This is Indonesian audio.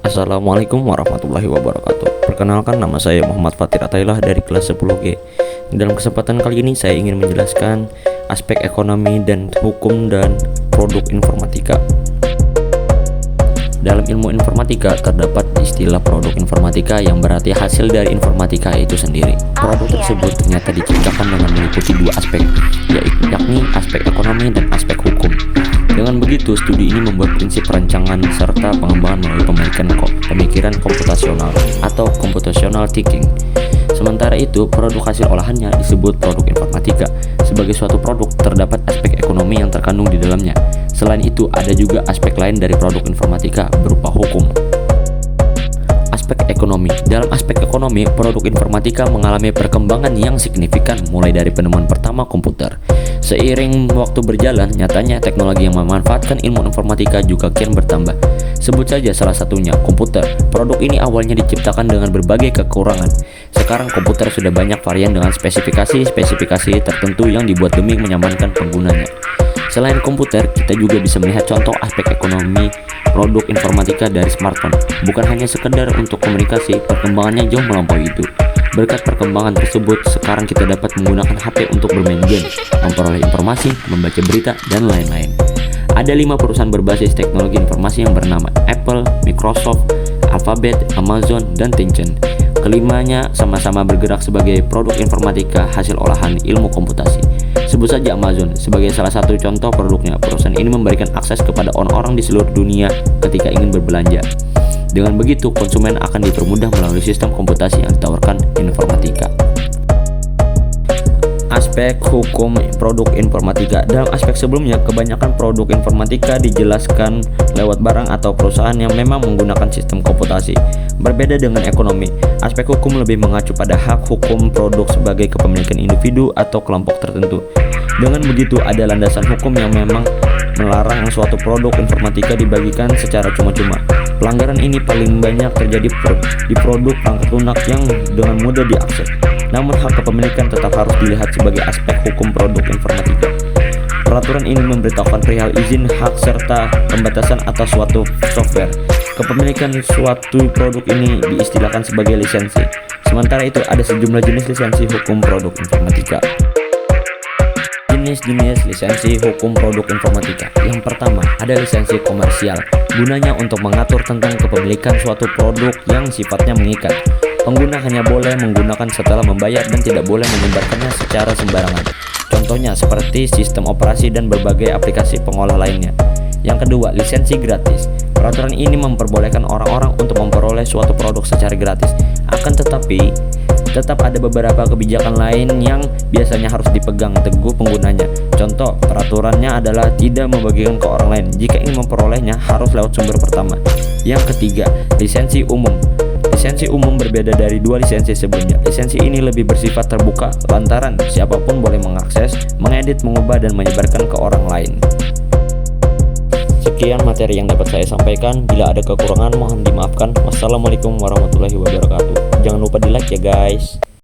Assalamualaikum warahmatullahi wabarakatuh. Perkenalkan, nama saya Muhammad Fatir Atailah dari kelas 10G. Dalam kesempatan kali ini saya ingin menjelaskan aspek ekonomi dan hukum dan produk informatika. Dalam ilmu informatika terdapat istilah produk informatika yang berarti hasil dari informatika itu sendiri. Produk tersebut ternyata diciptakan dengan meliputi dua aspek, yakni aspek ekonomi dan aspek hukum. Dengan begitu, studi ini membuat prinsip perancangan serta pengembangan melalui pemikiran komputasional atau computational thinking. Sementara itu, produk hasil olahannya disebut produk informatika. Sebagai suatu produk, terdapat aspek ekonomi yang terkandung di dalamnya. Selain itu, ada juga aspek lain dari produk informatika berupa hukum. Aspek ekonomi. Dalam aspek ekonomi, produk informatika mengalami perkembangan yang signifikan mulai dari penemuan pertama komputer. Seiring waktu berjalan, nyatanya teknologi yang memanfaatkan ilmu informatika juga kian bertambah. Sebut saja salah satunya, komputer. Produk ini awalnya diciptakan dengan berbagai kekurangan. Sekarang komputer sudah banyak varian dengan spesifikasi tertentu yang dibuat demi menyamankan penggunanya. Selain komputer, kita juga bisa melihat contoh aspek ekonomi produk informatika dari smartphone. Bukan hanya sekedar untuk komunikasi, perkembangannya jauh melampaui itu. Berkat perkembangan tersebut, sekarang kita dapat menggunakan HP untuk bermain game, memperoleh informasi, membaca berita, dan lain-lain. Ada 5 perusahaan berbasis teknologi informasi yang bernama Apple, Microsoft, Alphabet, Amazon, dan Tencent. Kelimanya sama-sama bergerak sebagai produk informatika hasil olahan ilmu komputasi. Sebut saja Amazon sebagai salah satu contoh produknya. Perusahaan ini memberikan akses kepada orang-orang di seluruh dunia ketika ingin berbelanja. Dengan begitu, konsumen akan dipermudah melalui sistem komputasi yang ditawarkan informatika. Aspek hukum produk informatika. Dalam aspek sebelumnya, kebanyakan produk informatika dijelaskan lewat barang atau perusahaan yang memang menggunakan sistem komputasi. Berbeda dengan ekonomi, aspek hukum lebih mengacu pada hak hukum produk sebagai kepemilikan individu atau kelompok tertentu. Dengan begitu, ada landasan hukum yang memang melarang suatu produk informatika dibagikan secara cuma-cuma. Pelanggaran ini paling banyak terjadi di produk perangkat lunak yang dengan mudah diakses. Namun hak kepemilikan tetap harus dilihat sebagai aspek hukum produk informatika. Peraturan ini memberitahukan perihal izin, hak, serta pembatasan atas suatu software. Kepemilikan suatu produk ini diistilahkan sebagai lisensi. Sementara itu, ada sejumlah jenis lisensi hukum produk informatika. Jenis lisensi hukum produk informatika. Yang pertama, ada lisensi komersial. Gunanya untuk mengatur tentang kepemilikan suatu produk yang sifatnya mengikat. Pengguna hanya boleh menggunakan setelah membayar dan tidak boleh menyebarkannya secara sembarangan. Contohnya seperti sistem operasi dan berbagai aplikasi pengolah lainnya. Yang kedua, lisensi gratis. Peraturan ini memperbolehkan orang-orang untuk memperoleh suatu produk secara gratis. Akan tetapi, tetap ada beberapa kebijakan lain yang biasanya harus dipegang teguh penggunanya. Contoh, peraturannya adalah tidak membagikan ke orang lain. Jika ingin memperolehnya, harus lewat sumber pertama. Yang ketiga, lisensi umum. Lisensi umum berbeda dari dua lisensi sebelumnya. Lisensi ini lebih bersifat terbuka lantaran siapapun boleh mengakses, mengedit, mengubah, dan menyebarkan ke orang lain. Sekian materi yang dapat saya sampaikan. Bila ada kekurangan mohon dimaafkan. Wassalamualaikum warahmatullahi wabarakatuh. Jangan lupa di like ya guys.